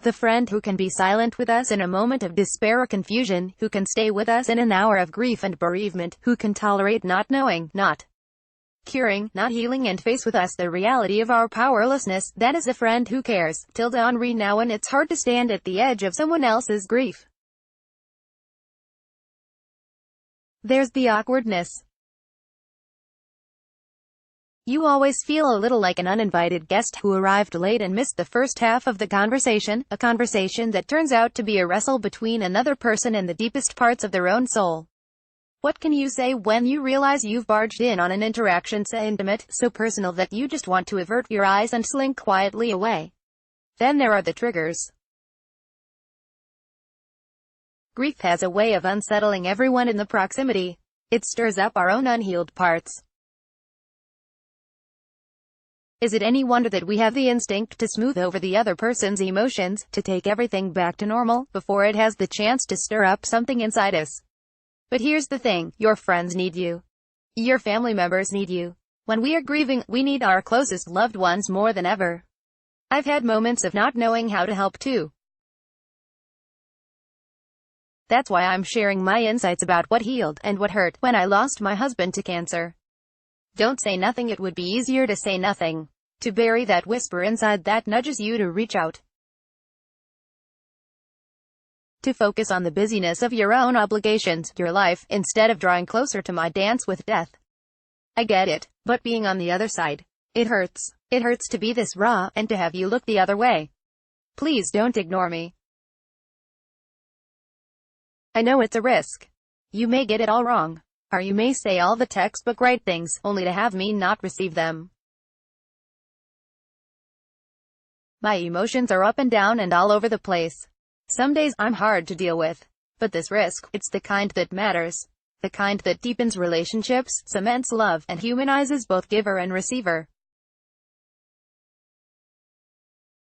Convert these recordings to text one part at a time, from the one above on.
The friend who can be silent with us in a moment of despair or confusion, who can stay with us in an hour of grief and bereavement, who can tolerate not knowing, not curing, not healing, and face with us the reality of our powerlessness. That is a friend who cares. Henri. Now when it's hard to stand at the edge of someone else's grief, there's the awkwardness. You always feel a little like an uninvited guest who arrived late and missed the first half of the conversation, a conversation that turns out to be a wrestle between another person and the deepest parts of their own soul. What can you say when you realize you've barged in on an interaction so intimate, so personal that you just want to avert your eyes and slink quietly away? Then there are the triggers. Grief has a way of unsettling everyone in the proximity. It stirs up our own unhealed parts. Is it any wonder that we have the instinct to smooth over the other person's emotions, to take everything back to normal, before it has the chance to stir up something inside us? But here's the thing, your friends need you. Your family members need you. When we are grieving, we need our closest loved ones more than ever. I've had moments of not knowing how to help too. That's why I'm sharing my insights about what healed, and what hurt, when I lost my husband to cancer. Don't say nothing. It would be easier to say nothing. To bury that whisper inside that nudges you to reach out. To focus on the busyness of your own obligations, your life, instead of drawing closer to my dance with death. I get it, but being on the other side, it hurts. It hurts to be this raw, and to have you look the other way. Please don't ignore me. I know it's a risk. You may get it all wrong. Or you may say all the textbook right things, only to have me not receive them. My emotions are up and down and all over the place. Some days, I'm hard to deal with. But this risk, it's the kind that matters. The kind that deepens relationships, cements love, and humanizes both giver and receiver.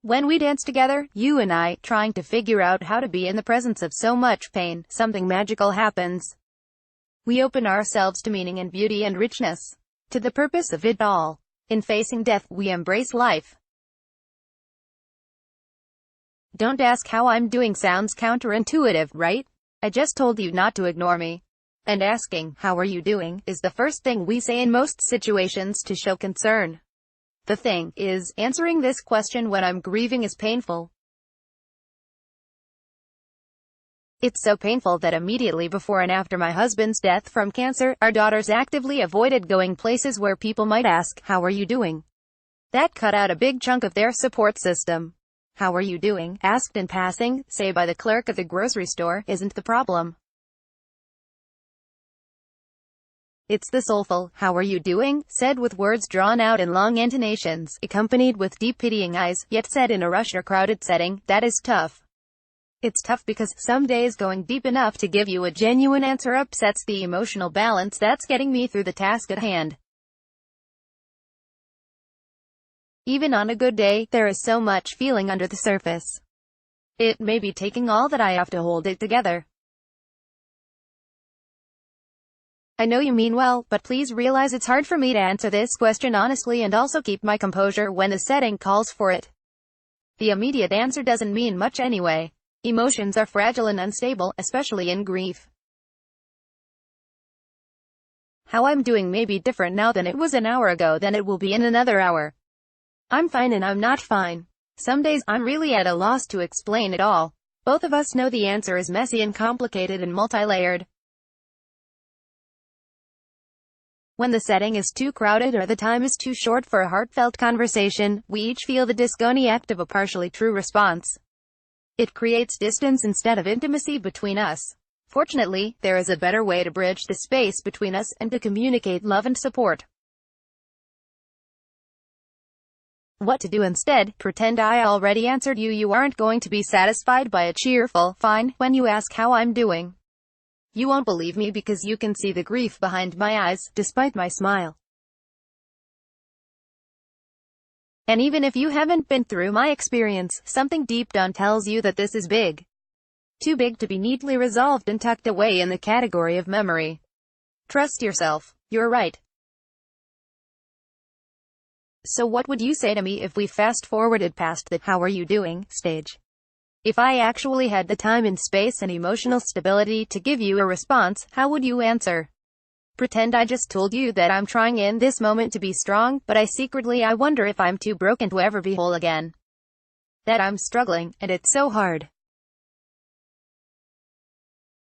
When we dance together, you and I, trying to figure out how to be in the presence of so much pain, something magical happens. We open ourselves to meaning and beauty and richness. To the purpose of it all. In facing death, we embrace life. Don't ask how I'm doing sounds counterintuitive, right? I just told you not to ignore me. And asking, how are you doing, is the first thing we say in most situations to show concern. The thing is, answering this question when I'm grieving is painful. It's so painful that immediately before and after my husband's death from cancer, our daughters actively avoided going places where people might ask, how are you doing? That cut out a big chunk of their support system. How are you doing, asked in passing, say by the clerk at the grocery store, isn't the problem. It's the soulful, how are you doing, said with words drawn out in long intonations, accompanied with deep pitying eyes, yet said in a rushed or crowded setting, that is tough. It's tough because some days going deep enough to give you a genuine answer upsets the emotional balance that's getting me through the task at hand. Even on a good day, there is so much feeling under the surface. It may be taking all that I have to hold it together. I know you mean well, but please realize it's hard for me to answer this question honestly and also keep my composure when the setting calls for it. The immediate answer doesn't mean much anyway. Emotions are fragile and unstable, especially in grief. How I'm doing may be different now than it was an hour ago than it will be in another hour. I'm fine and I'm not fine. Some days, I'm really at a loss to explain it all. Both of us know the answer is messy and complicated and multi-layered. When the setting is too crowded or the time is too short for a heartfelt conversation, we each feel the disconnect of a partially true response. It creates distance instead of intimacy between us. Fortunately, there is a better way to bridge the space between us, and to communicate love and support. What to do instead? Pretend I already answered you. You aren't going to be satisfied by a cheerful, fine, when you ask how I'm doing. You won't believe me because you can see the grief behind my eyes, despite my smile. And even if you haven't been through my experience, something deep down tells you that this is big. Too big to be neatly resolved and tucked away in the category of memory. Trust yourself. You're right. So what would you say to me if we fast-forwarded past the "how are you doing" stage? If I actually had the time and space and emotional stability to give you a response, how would you answer? Pretend I just told you that I'm trying in this moment to be strong, but I wonder if I'm too broken to ever be whole again. That I'm struggling, and it's so hard.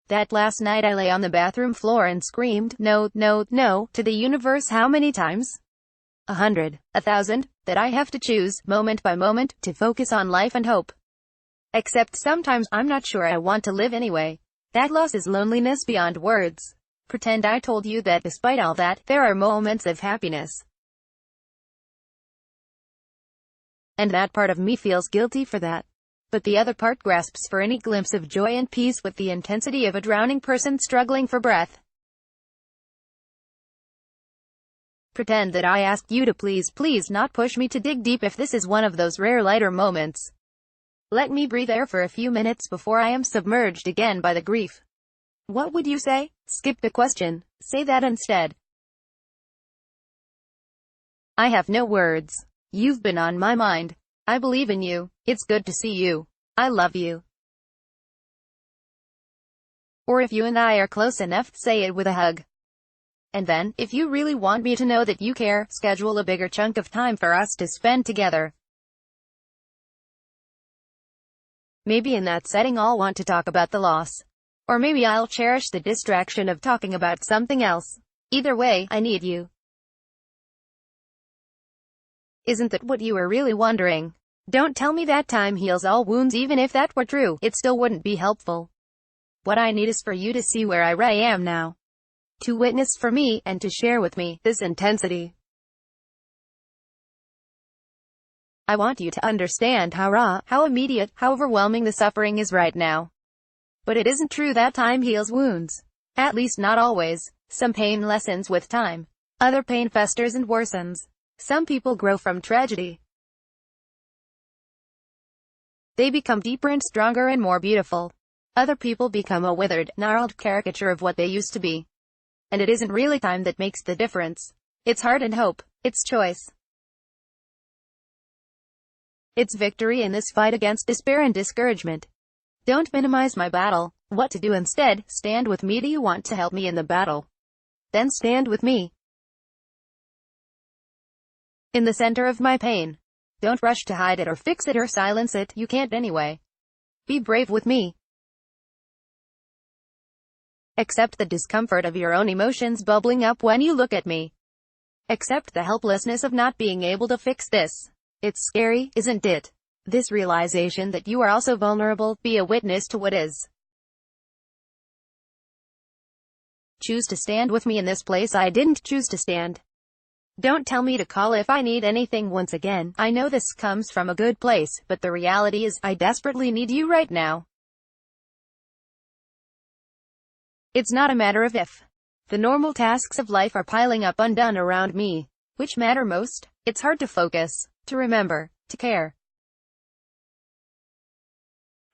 That last night I lay on the bathroom floor and screamed, no, no, no, to the universe how many times? 100, 1,000, that I have to choose, moment by moment, to focus on life and hope. Except sometimes, I'm not sure I want to live anyway. That loss is loneliness beyond words. Pretend I told you that despite all that, there are moments of happiness. And that part of me feels guilty for that. But the other part grasps for any glimpse of joy and peace with the intensity of a drowning person struggling for breath. Pretend that I asked you to please not push me to dig deep if this is one of those rare lighter moments. Let me breathe air for a few minutes before I am submerged again by the grief. What would you say? Skip the question. Say that instead. I have no words. You've been on my mind. I believe in you. It's good to see you. I love you. Or if you and I are close enough, say it with a hug. And then, if you really want me to know that you care, schedule a bigger chunk of time for us to spend together. Maybe in that setting I'll want to talk about the loss. Or maybe I'll cherish the distraction of talking about something else. Either way, I need you. Isn't that what you were really wondering? Don't tell me that time heals all wounds. Even if that were true, it still wouldn't be helpful. What I need is for you to see where I really am now. To witness for me, and to share with me, this intensity. I want you to understand how raw, how immediate, how overwhelming the suffering is right now. But it isn't true that time heals wounds. At least not always. Some pain lessens with time. Other pain festers and worsens. Some people grow from tragedy. They become deeper and stronger and more beautiful. Other people become a withered, gnarled caricature of what they used to be. And it isn't really time that makes the difference. It's heart and hope. It's choice. It's victory in this fight against despair and discouragement. Don't minimize my battle. What to do instead? Stand with me. Do you want to help me in the battle? Then stand with me. In the center of my pain. Don't rush to hide it or fix it or silence it. You can't anyway. Be brave with me. Accept the discomfort of your own emotions bubbling up when you look at me. Accept the helplessness of not being able to fix this. It's scary, isn't it? This realization that you are also vulnerable. Be a witness to what is. Choose to stand with me in this place I didn't choose to stand. Don't tell me to call if I need anything once again. I know this comes from a good place, but the reality is, I desperately need you right now. It's not a matter of if. The normal tasks of life are piling up undone around me. Which matter most? It's hard to focus, to remember, to care.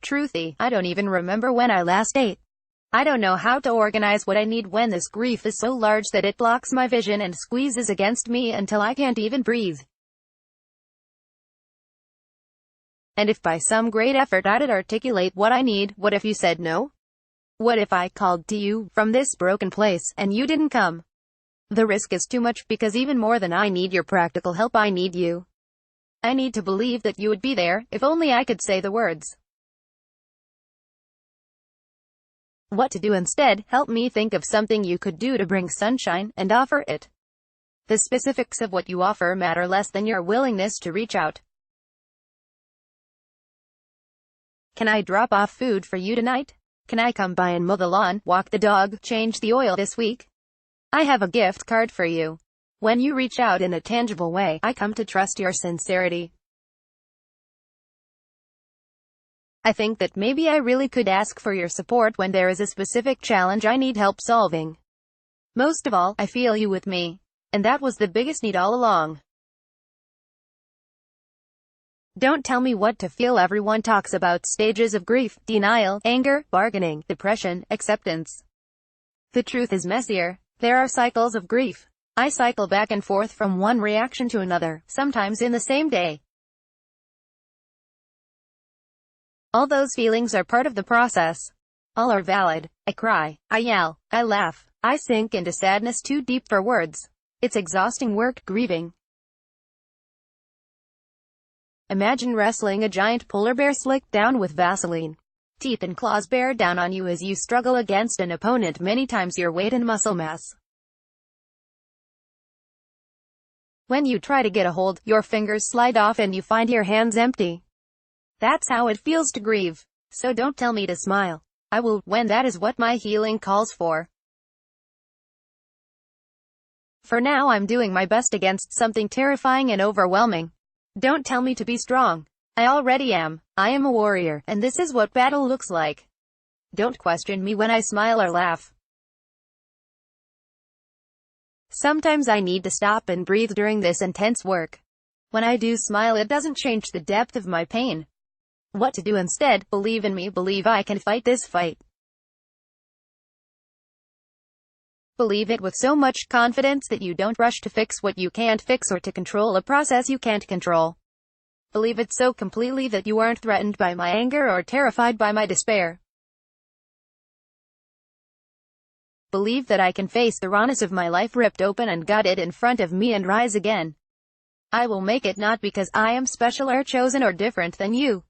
Truthy, I don't even remember when I last ate. I don't know how to organize what I need when this grief is so large that it blocks my vision and squeezes against me until I can't even breathe. And if by some great effort I'd articulate what I need, what if you said no? What if I called to you from this broken place, and you didn't come? The risk is too much, because even more than I need your practical help, I need you. I need to believe that you would be there, if only I could say the words. What to do instead? Help me think of something you could do to bring sunshine, and offer it. The specifics of what you offer matter less than your willingness to reach out. Can I drop off food for you tonight? Can I come by and mow the lawn, walk the dog, change the oil this week? I have a gift card for you. When you reach out in a tangible way, I come to trust your sincerity. I think that maybe I really could ask for your support when there is a specific challenge I need help solving. Most of all, I feel you with me. And that was the biggest need all along. Don't tell me what to feel. Everyone talks about stages of grief, denial, anger, bargaining, depression, acceptance. The truth is messier. There are cycles of grief. I cycle back and forth from one reaction to another, sometimes in the same day. All those feelings are part of the process. All are valid. I cry, I yell, I laugh, I sink into sadness too deep for words. It's exhausting work, grieving. Imagine wrestling a giant polar bear slicked down with Vaseline. Teeth and claws bear down on you as you struggle against an opponent many times your weight and muscle mass. When you try to get a hold, your fingers slide off and you find your hands empty. That's how it feels to grieve. So don't tell me to smile. I will, when that is what my healing calls for. For now I'm doing my best against something terrifying and overwhelming. Don't tell me to be strong. I already am. I am a warrior, and this is what battle looks like. Don't question me when I smile or laugh. Sometimes I need to stop and breathe during this intense work. When I do smile, it doesn't change the depth of my pain. What to do instead? Believe in me, believe I can fight this fight. Believe it with so much confidence that you don't rush to fix what you can't fix or to control a process you can't control. Believe it so completely that you aren't threatened by my anger or terrified by my despair. Believe that I can face the rawness of my life ripped open and gutted in front of me and rise again. I will make it, not because I am special or chosen or different than you.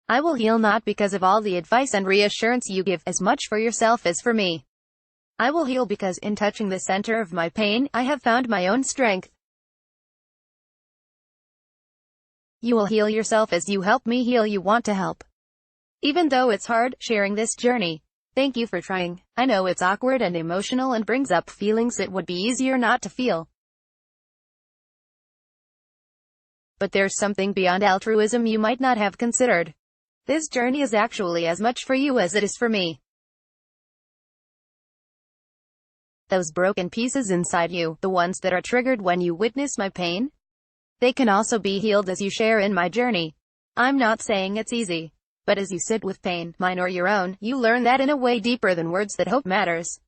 I will heal not because of all the advice and reassurance you give, as much for yourself as for me. I will heal because in touching the center of my pain, I have found my own strength. You will heal yourself as you help me heal. You want to help. Even though it's hard, sharing this journey. Thank you for trying. I know it's awkward and emotional and brings up feelings that would be easier not to feel. But there's something beyond altruism you might not have considered. This journey is actually as much for you as it is for me. Those broken pieces inside you, the ones that are triggered when you witness my pain, they can also be healed as you share in my journey. I'm not saying it's easy. But as you sit with pain, mine or your own, you learn that in a way deeper than words that hope matters.